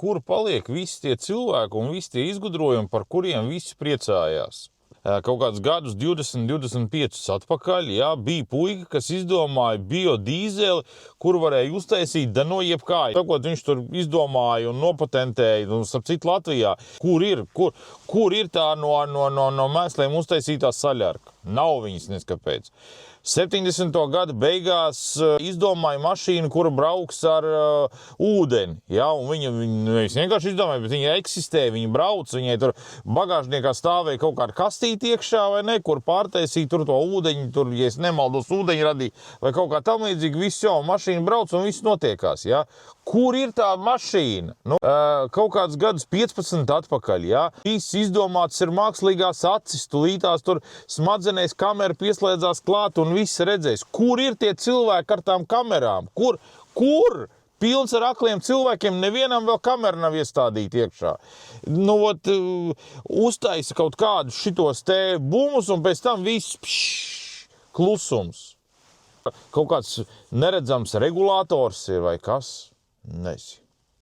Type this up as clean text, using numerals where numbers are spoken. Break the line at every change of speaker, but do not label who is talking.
kur paliek visi tie cilvēki un visi tie izgudrojumi, par kuriem visi priecājās. Kaut kādus gadus 20, 25 atpakaļ, jā, bija puika, kas izdomāja biodīzeli, kur varēja uztaisīt da no jebkā. Sakot, viņš tur izdomāja un nopatentēja, un starp citu Latvijā, kur ir tā no mēsliem uztaisītā saļarka. Nav viņas neskapēc. 70. gada beigās izdomāja mašīnu, kura brauks ar ūdeni. Ja? Un viņa vienkārši izdomāja, bet viņa eksistē, viņa brauc, viņai tur bagāžniekā stāvēja kaut kāda kastīte iekšā vai ne, kur pārtaisīja tur to ūdeņu, tur, ja es nemaldos, ūdeņu radīja vai kaut kā tam līdzīgi, viss jau, mašīna brauc un viss notiekās. Ja? Kur ir tā mašīna? Kaut kāds gadus 15 atpakaļ, ja? Viss izdomāts ir mākslīgās acis, tulītās tur smadzenēs kamera pieslēdzās klāt un viss redzēs. Kur ir tie cilvēki ar tām kamerām? Kur? Pilns ar akliem cilvēkiem, nevienam vēl kamera nav iestādīta iekšā. Uztaisa kaut kādus šitos te bumus un pēc tam viss klusums. Kaut kāds neredzams regulators ir vai kas? Nezinu.